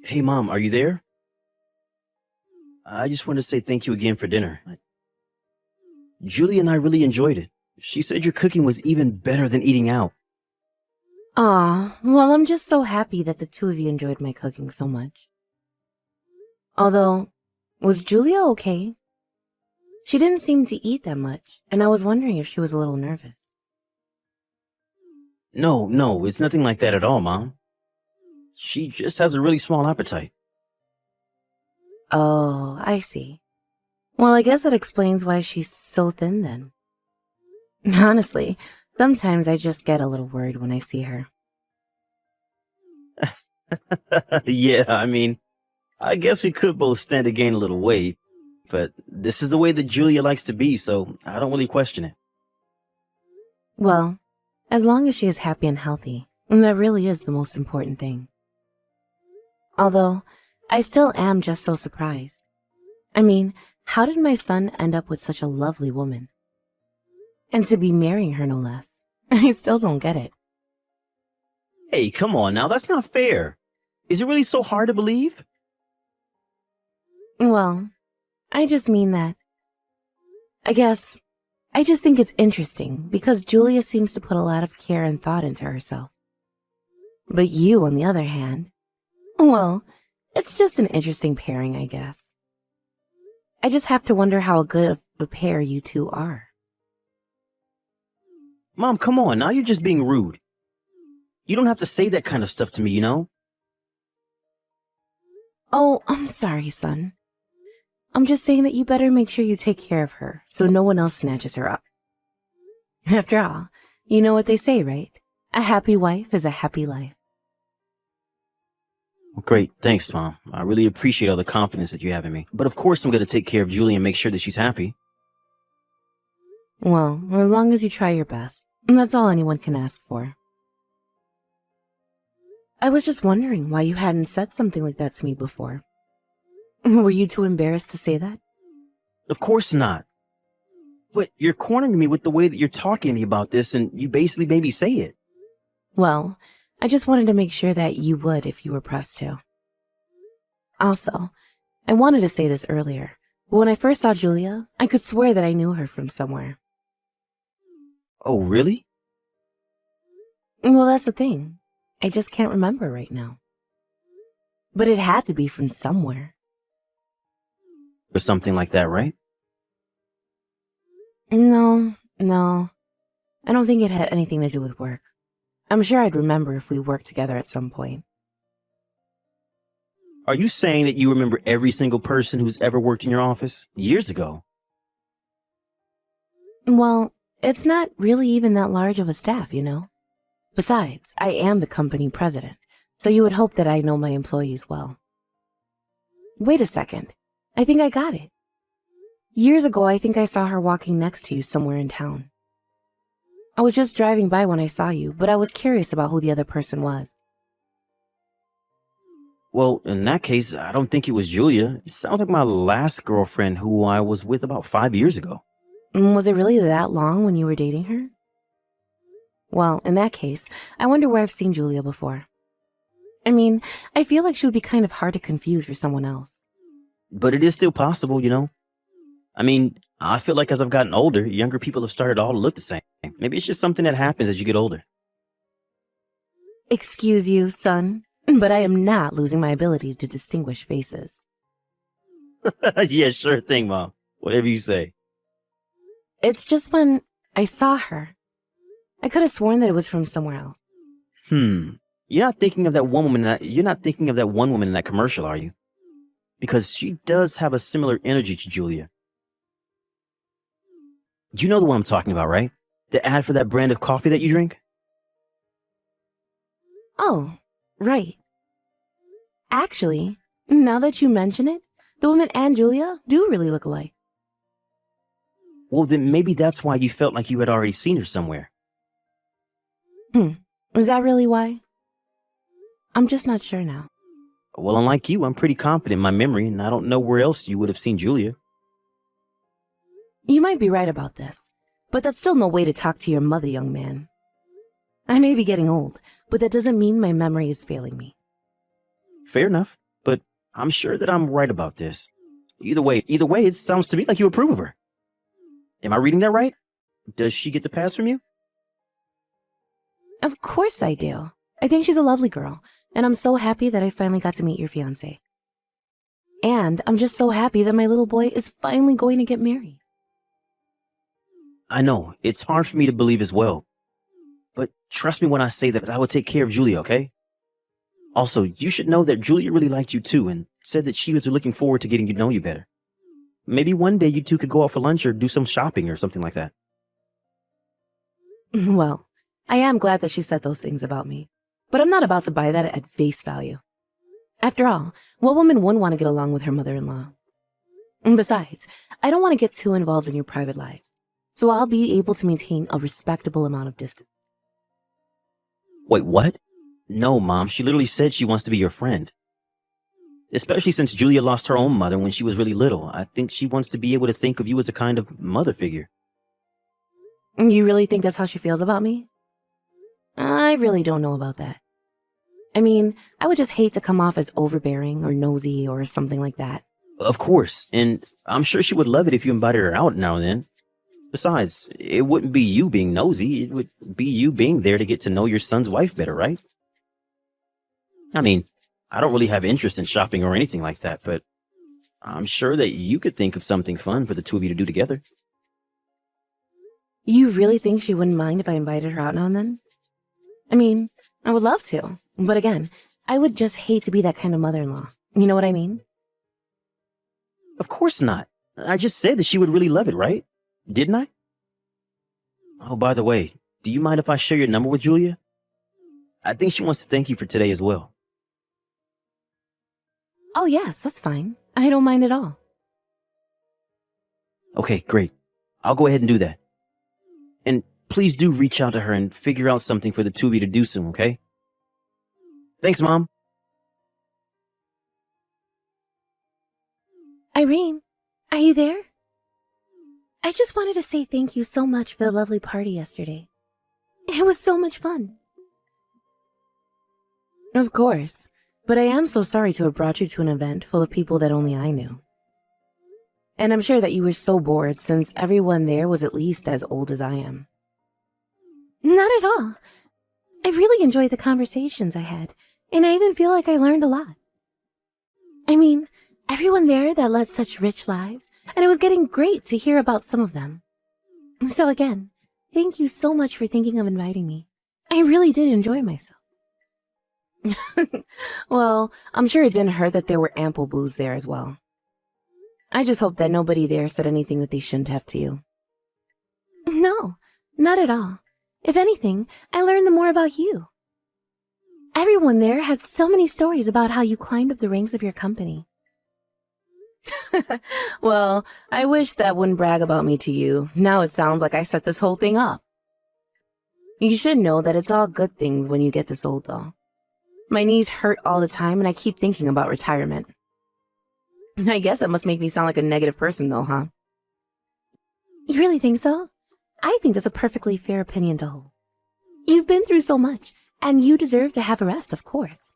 Hey, Mom, are you there? I just wanted to say thank you again for dinner. Julie and I really enjoyed it. She said your cooking was even better than eating out. Aw, well, I'm just so happy that the two of you enjoyed my cooking so much. Although, was Julia okay? She didn't seem to eat that much, and I was wondering if she was a little nervous. No, it's nothing like that at all, Mom. She just has a really small appetite. Oh, I see. Well, I guess that explains why she's so thin then. Honestly, sometimes I just get a little worried when I see her. Yeah, I guess we could both stand to gain a little weight, but this is the way that Julia likes to be, so I don't really question it. Well, as long as she is happy and healthy, that really is the most important thing. Although, I still am just so surprised. I mean, how did my son end up with such a lovely woman? And to be marrying her, no less. I still don't get it. Hey, come on now, that's not fair. Is it really so hard to believe? Well, I just mean that. I guess, I just think it's interesting because Julia seems to put a lot of care and thought into herself. But you, on the other hand, well, it's just an interesting pairing, I guess. I just have to wonder how good of a pair you two are. Mom, come on, now you're just being rude. You don't have to say that kind of stuff to me, you know? Oh, I'm sorry, son. I'm just saying that you better make sure you take care of her so no one else snatches her up. After all, you know what they say, right? A happy wife is a happy life. Great, thanks, Mom. I really appreciate all the confidence that you have in me. But of course I'm going to take care of Julie and make sure that she's happy. Well, as long as you try your best, that's all anyone can ask for. I was just wondering why you hadn't said something like that to me before. Were you too embarrassed to say that? Of course not. But you're cornering me with the way that you're talking to me about this, and you basically made me say it. Well, I just wanted to make sure that you would if you were pressed to. Also, I wanted to say this earlier, but when I first saw Julia, I could swear that I knew her from somewhere. Oh, really? Well, that's the thing. I just can't remember right now. But it had to be from somewhere. Or something like that, right? No. I don't think it had anything to do with work. I'm sure I'd remember if we worked together at some point. Are you saying that you remember every single person who's ever worked in your office? Years ago? Well, it's not really even that large of a staff, you know? Besides, I am the company president, so you would hope that I know my employees well. Wait a second. I think I got it. Years ago, I think I saw her walking next to you somewhere in town. I was just driving by when I saw you, but I was curious about who the other person was. Well, in that case, I don't think it was Julia. It sounded like my last girlfriend who I was with about 5 years ago. Was it really that long when you were dating her? Well, in that case, I wonder where I've seen Julia before. I mean, I feel like she would be kind of hard to confuse for someone else. But it is still possible, you know? I feel like as I've gotten older, younger people have started all to look the same. Maybe it's just something that happens as you get older. Excuse you, son, but I am not losing my ability to distinguish faces. Yeah, sure thing, Mom. Whatever you say. It's just when I saw her, I could have sworn that it was from somewhere else. You're not thinking of that one woman in that commercial, are you? Because she does have a similar energy to Julia. You know the one I'm talking about, right? The ad for that brand of coffee that you drink? Oh, right. Actually, now that you mention it, the woman and Julia do really look alike. Well, then maybe that's why you felt like you had already seen her somewhere. Is that really why? I'm just not sure now. Well, unlike you, I'm pretty confident in my memory, and I don't know where else you would have seen Julia. You might be right about this, but that's still no way to talk to your mother, young man. I may be getting old, but that doesn't mean my memory is failing me. Fair enough. I'm sure that I'm right about this. Either way, it sounds to me like you approve of her. Am I reading that right? Does she get the pass from you? Of course I do. I think she's a lovely girl, and I'm so happy that I finally got to meet your fiancé. And I'm just so happy that my little boy is finally going to get married. I know, it's hard for me to believe as well. But trust me when I say that I will take care of Julia, okay? Also, you should know that Julia really liked you too and said that she was looking forward to getting to know you better. Maybe one day you two could go out for lunch or do some shopping or something like that. Well, I am glad that she said those things about me, but I'm not about to buy that at face value. After all, what woman wouldn't want to get along with her mother-in-law? And besides, I don't want to get too involved in your private lives, so I'll be able to maintain a respectable amount of distance. Wait, what? No, Mom, she literally said she wants to be your friend. Especially since Julia lost her own mother when she was really little. I think she wants to be able to think of you as a kind of mother figure. You really think that's how she feels about me? I really don't know about that. I mean, I would just hate to come off as overbearing or nosy or something like that. Of course, and I'm sure she would love it if you invited her out now and then. Besides, it wouldn't be you being nosy, it would be you being there to get to know your son's wife better, right? I mean, I don't really have interest in shopping or anything like that, but I'm sure that you could think of something fun for the two of you to do together. You really think she wouldn't mind if I invited her out now and then? I mean, I would love to, but again, I would just hate to be that kind of mother-in-law. You know what I mean? Of course not. I just said that she would really love it, right? Didn't I? Oh, by the way, do you mind if I share your number with Julia? I think she wants to thank you for today as well. Oh yes, that's fine. I don't mind at all. Okay, great. I'll go ahead and do that. And please do reach out to her and figure out something for the two of you to do soon, okay? Thanks, Mom. Irene, are you there? I just wanted to say thank you so much for the lovely party yesterday. It was so much fun. Of course, but I am so sorry to have brought you to an event full of people that only I knew. And I'm sure that you were so bored since everyone there was at least as old as I am. Not at all. I really enjoyed the conversations I had, and I even feel like I learned a lot. I mean, everyone there that led such rich lives, and it was getting great to hear about some of them. So again, thank you so much for thinking of inviting me. I really did enjoy myself. Well, I'm sure it didn't hurt that there were ample booze there as well. I just hope that nobody there said anything that they shouldn't have to you. No, not at all. If anything, I learned more about you. Everyone there had so many stories about how you climbed up the ranks of your company. Well, I wish that wouldn't brag about me to you. Now it sounds like I set this whole thing up. You should know that it's all good things when you get this old, though. My knees hurt all the time, and I keep thinking about retirement. I guess that must make me sound like a negative person, though, huh? You really think so? I think that's a perfectly fair opinion to hold. You've been through so much, and you deserve to have a rest, of course.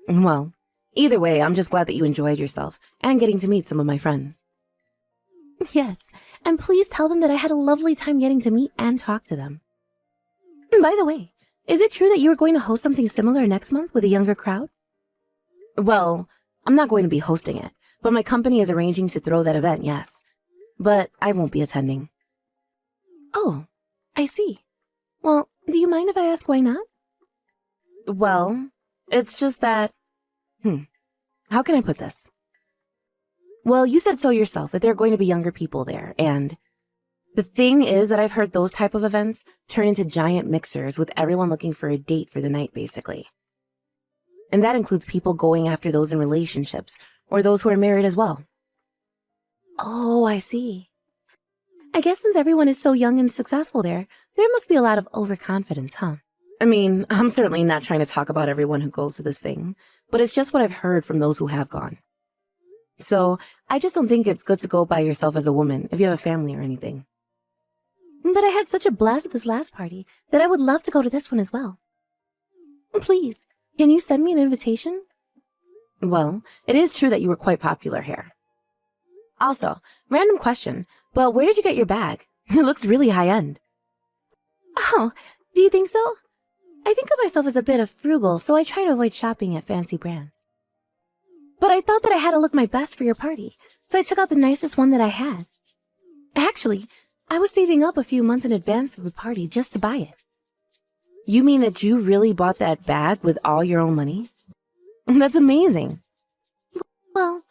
Well, either way, I'm just glad that you enjoyed yourself and getting to meet some of my friends. Yes, and please tell them that I had a lovely time getting to meet and talk to them. By the way, is it true that you are going to host something similar next month with a younger crowd? Well, I'm not going to be hosting it, but my company is arranging to throw that event, yes. But I won't be attending. Oh, I see. Well, do you mind if I ask why not? Well, it's just that... How can I put this? Well, you said so yourself, that there are going to be younger people there, and... The thing is that I've heard those type of events turn into giant mixers with everyone looking for a date for the night, basically. And that includes people going after those in relationships, or those who are married as well. Oh, I see. I guess since everyone is so young and successful there must be a lot of overconfidence, huh? I mean, I'm certainly not trying to talk about everyone who goes to this thing, but it's just what I've heard from those who have gone. So, I just don't think it's good to go by yourself as a woman if you have a family or anything. But I had such a blast at this last party that I would love to go to this one as well. Please, can you send me an invitation? Well, it is true that you were quite popular here. Also, random question, but where did you get your bag? It looks really high-end. Oh, do you think so? I think of myself as a bit of frugal, so I try to avoid shopping at fancy brands. But I thought that I had to look my best for your party, so I took out the nicest one that I had. Actually, I was saving up a few months in advance of the party just to buy it. You mean that you really bought that bag with all your own money? That's amazing. Well,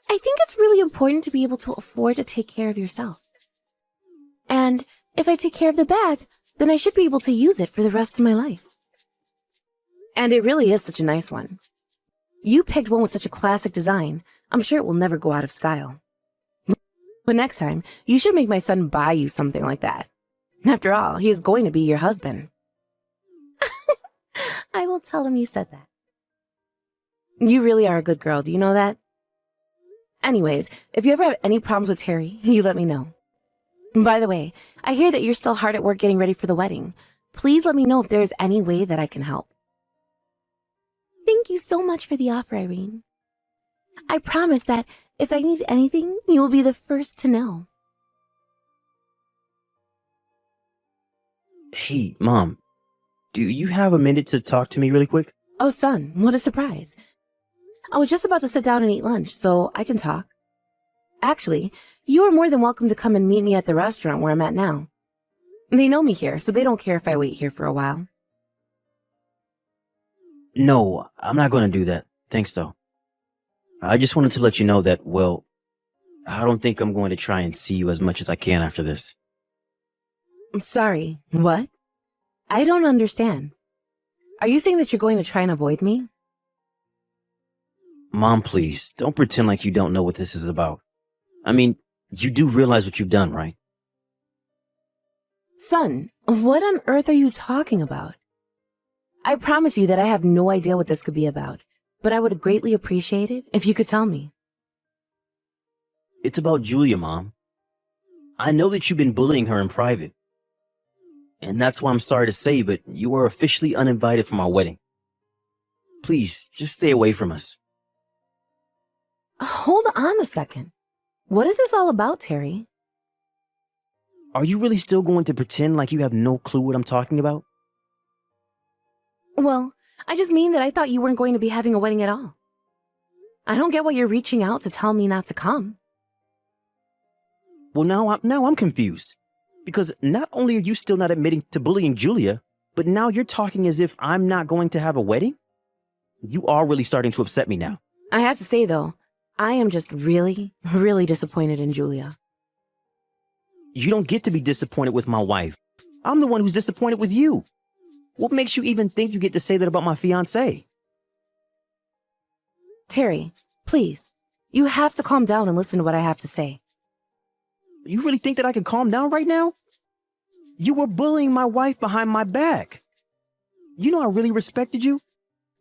I think it's really important to be able to afford to take care of yourself. And if I take care of the bag, then I should be able to use it for the rest of my life. And it really is such a nice one. You picked one with such a classic design. I'm sure it will never go out of style. But next time, you should make my son buy you something like that. After all, he is going to be your husband. I will tell him you said that. You really are a good girl, do you know that? Anyways, if you ever have any problems with Terry, you let me know. By the way, I hear that you're still hard at work getting ready for the wedding. Please let me know if there is any way that I can help. Thank you so much for the offer, Irene. I promise that if I need anything, you will be the first to know. Hey, Mom, do you have a minute to talk to me really quick? Oh, son, what a surprise. I was just about to sit down and eat lunch, so I can talk. Actually, you are more than welcome to come and meet me at the restaurant where I'm at now. They know me here, so they don't care if I wait here for a while. No, I'm not going to do that. Thanks, though. I just wanted to let you know that, well, I don't think I'm going to try and see you as much as I can after this. I'm sorry, what? I don't understand. Are you saying that you're going to try and avoid me? Mom, please, don't pretend like you don't know what this is about. I mean, you do realize what you've done, right? Son, what on earth are you talking about? I promise you that I have no idea what this could be about, but I would greatly appreciate it if you could tell me. It's about Julia, Mom. I know that you've been bullying her in private. And that's why I'm sorry to say, but you are officially uninvited from our wedding. Please, just stay away from us. Hold on a second. What is this all about, Terry? Are you really still going to pretend like you have no clue what I'm talking about? Well, I just mean that I thought you weren't going to be having a wedding at all. I don't get why you're reaching out to tell me not to come. Well, now I'm confused. Because not only are you still not admitting to bullying Julia, but now you're talking as if I'm not going to have a wedding? You are really starting to upset me now. I have to say, though, I am just really, really disappointed in Julia. You don't get to be disappointed with my wife. I'm the one who's disappointed with you. What makes you even think you get to say that about my fiancé? Terry, please, you have to calm down and listen to what I have to say. You really think that I can calm down right now? You were bullying my wife behind my back. You know I really respected you.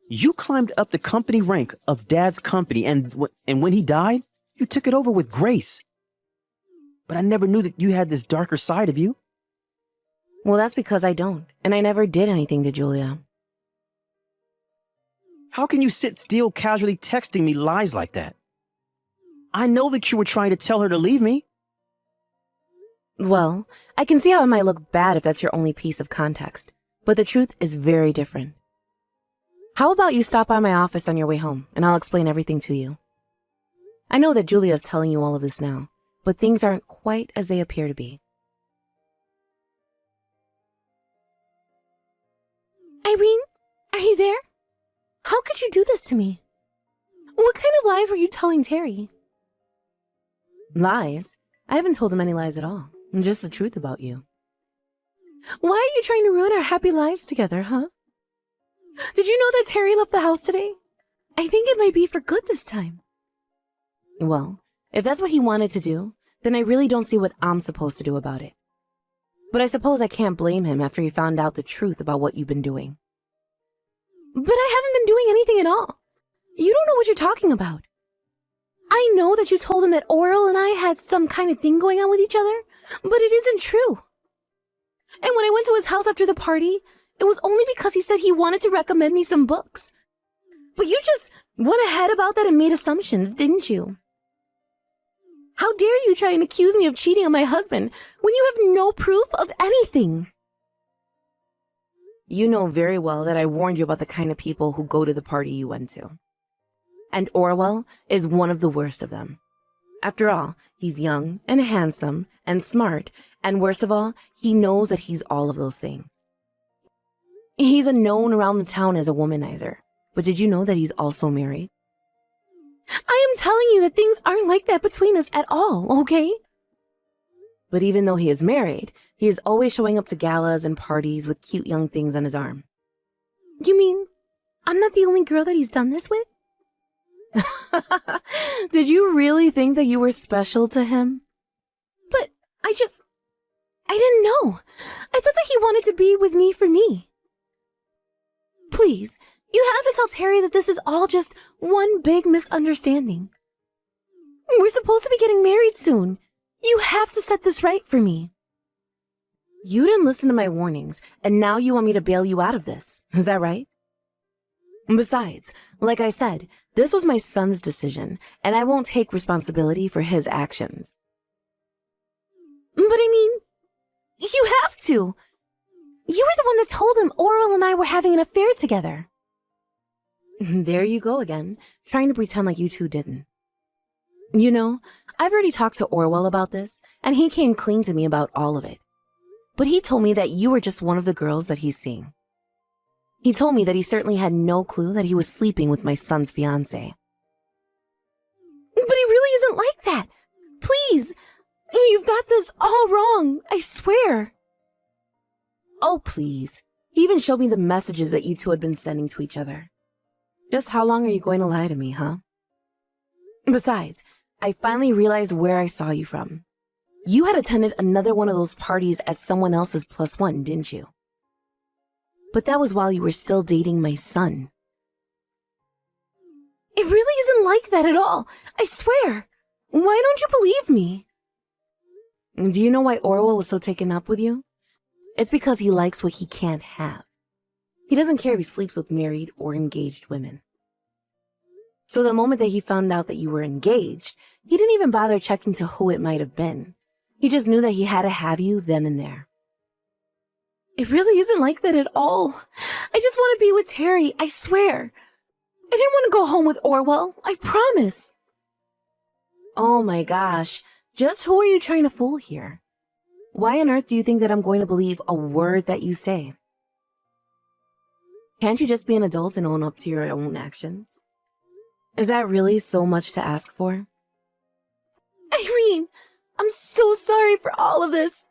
You climbed up the company rank of Dad's company, and when he died, you took it over with grace. But I never knew that you had this darker side of you. Well, that's because I don't, and I never did anything to Julia. How can you sit still casually texting me lies like that? I know that you were trying to tell her to leave me. Well, I can see how it might look bad if that's your only piece of context, but the truth is very different. How about you stop by my office on your way home, and I'll explain everything to you. I know that Julia is telling you all of this now, but things aren't quite as they appear to be. Irene, are you there? How could you do this to me? What kind of lies were you telling Terry? Lies? I haven't told him any lies at all. Just the truth about you. Why are you trying to ruin our happy lives together, huh? Did you know that Terry left the house today? I think it might be for good this time. Well, if that's what he wanted to do, then I really don't see what I'm supposed to do about it. But I suppose I can't blame him after he found out the truth about what you've been doing. But I haven't been doing anything at all. You don't know what you're talking about. I know that you told him that Oral and I had some kind of thing going on with each other, but it isn't true. And when I went to his house after the party, it was only because he said he wanted to recommend me some books. But you just Went ahead about that and made assumptions, didn't you? How dare you try and accuse me of cheating on my husband when you have no proof of anything? You know very well that I warned you about the kind of people who go to the party you went to. And Orwell is one of the worst of them. After all, he's young and handsome and smart, and worst of all, he knows that he's all of those things. He's known around the town as a womanizer, but did you know that he's also married? I am telling you that things aren't like that between us at all, okay? But even though he is married, he is always showing up to galas and parties with cute young things on his arm. You mean I'm not the only girl that he's done this with? Did you really think that you were special to him? But I didn't know. I thought that he wanted to be with me for me. Please, you have to tell Terry that this is all just one big misunderstanding. We're supposed to be getting married soon. You have to set this right for me. You didn't listen to my warnings, and now you want me to bail you out of this. Is that right? Besides, like I said, this was my son's decision, and I won't take responsibility for his actions. But I mean, you have to. You were the one that told him Orwell and I were having an affair together. There you go again, trying to pretend like you two didn't. You know, I've already talked to Orwell about this, and he came clean to me about all of it. But he told me that you were just one of the girls that he's seeing. He told me that he certainly had no clue that he was sleeping with my son's fiancée. But he really isn't like that. Please, you've got this all wrong, I swear. Oh, please. He even showed me the messages that you two had been sending to each other. Just how long are you going to lie to me, huh? Besides, I finally realized where I saw you from. You had attended another one of those parties as someone else's plus one, didn't you? But that was while you were still dating my son. It really isn't like that at all, I swear. Why don't you believe me? Do you know why Orwell was so taken up with you? It's because he likes what he can't have. He doesn't care if he sleeps with married or engaged women. So the moment that he found out that you were engaged, he didn't even bother checking to who it might have been. He just knew that he had to have you then and there. It really isn't like that at all. I just want to be with Terry, I swear. I didn't want to go home with Orwell, I promise. Oh my gosh, just who are you trying to fool here? Why on earth do you think that I'm going to believe a word that you say? Can't you just be an adult and own up to your own actions? Is that really so much to ask for? Irene, I'm so sorry for all of this.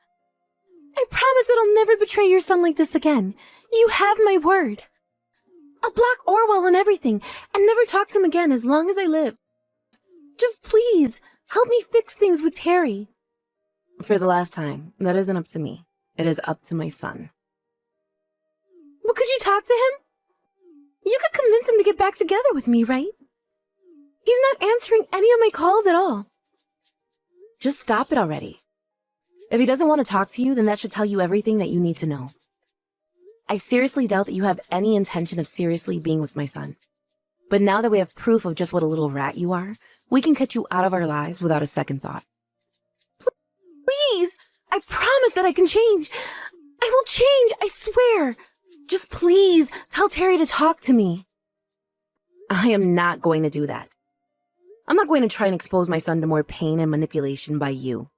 I promise that I'll never betray your son like this again. You have my word. I'll block Orwell and everything and never talk to him again as long as I live. Just please, help me fix things with Terry. For the last time, that isn't up to me. It is up to my son. But could you talk to him? You could convince him to get back together with me, right? He's not answering any of my calls at all. Just stop it already. If he doesn't want to talk to you, then that should tell you everything that you need to know. I seriously doubt that you have any intention of seriously being with my son. But now that we have proof of just what a little rat you are, we can cut you out of our lives without a second thought. Please! I promise that I can change. I will change, I swear. Just please tell Terry to talk to me. I am not going to do that. I'm not going to try and expose my son to more pain and manipulation by you.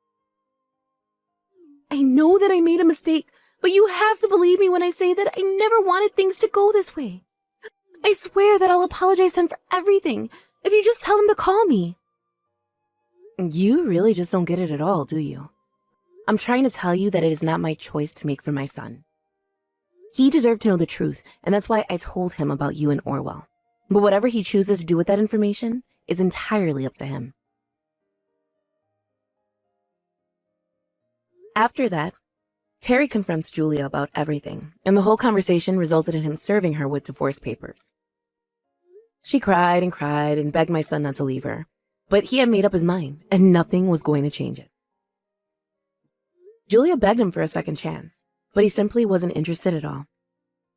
I know that I made a mistake, but you have to believe me when I say that I never wanted things to go this way. I swear that I'll apologize to him for everything if you just tell him to call me. You really just don't get it at all, do you? I'm trying to tell you that it is not my choice to make for my son. He deserved to know the truth, and that's why I told him about you and Orwell. But whatever he chooses to do with that information is entirely up to him. After that, Terry confronts Julia about everything, and the whole conversation resulted in him serving her with divorce papers. She cried and begged my son not to leave her, but he had made up his mind, and nothing was going to change it. Julia begged him for a second chance, but he simply wasn't interested at all.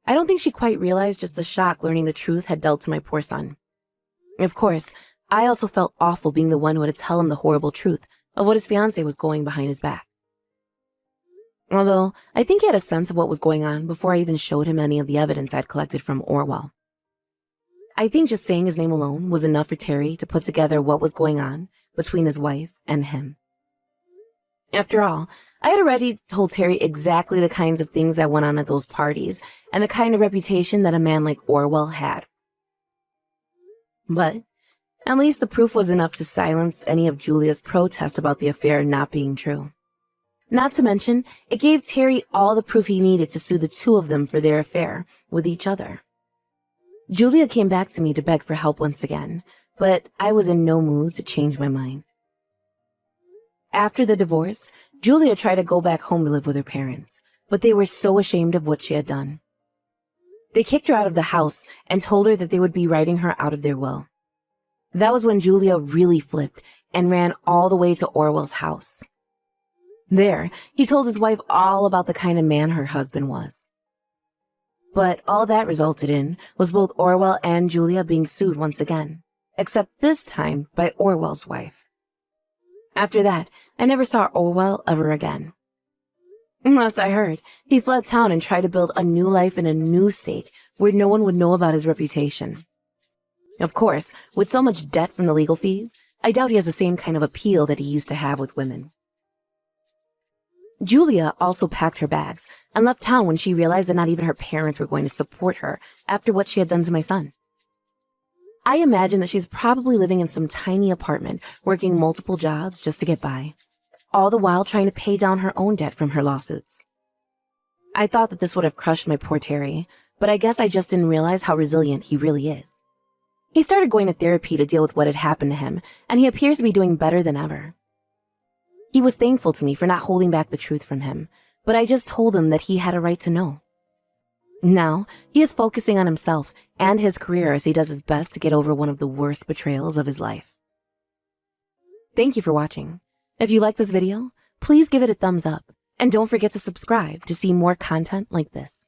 I don't think she quite realized just the shock learning the truth had dealt to my poor son. Of course, I also felt awful being the one who had to tell him the horrible truth of what his fiancée was going behind his back. Although, I think he had a sense of what was going on before I even showed him any of the evidence I'd collected from Orwell. I think just saying his name alone was enough for Terry to put together what was going on between his wife and him. After all, I had already told Terry exactly the kinds of things that went on at those parties and the kind of reputation that a man like Orwell had. But at least the proof was enough to silence any of Julia's protest about the affair not being true. Not to mention, it gave Terry all the proof he needed to sue the two of them for their affair with each other. Julia came back to me to beg for help once again, but I was in no mood to change my mind. After the divorce, Julia tried to go back home to live with her parents, but they were so ashamed of what she had done. They kicked her out of the house and told her that they would be writing her out of their will. That was when Julia really flipped and ran all the way to Orwell's house. There, he told his wife all about the kind of man her husband was. But all that resulted in was both Orwell and Julia being sued once again, except this time by Orwell's wife. After that, I never saw Orwell ever again. Unless I heard, he fled town and tried to build a new life in a new state where no one would know about his reputation. Of course, with so much debt from the legal fees, I doubt he has the same kind of appeal that he used to have with women. Julia also packed her bags and left town when she realized that not even her parents were going to support her after what she had done to my son. I imagine that she's probably living in some tiny apartment, working multiple jobs just to get by, all the while trying to pay down her own debt from her lawsuits. I thought that this would have crushed my poor Terry, but I guess I just didn't realize how resilient he really is. He started going to therapy to deal with what had happened to him, and he appears to be doing better than ever. He was thankful to me for not holding back the truth from him, but I just told him that he had a right to know. Now, he is focusing on himself and his career as he does his best to get over one of the worst betrayals of his life. Thank you for watching. If you liked this video, please give it a thumbs up, and don't forget to subscribe to see more content like this.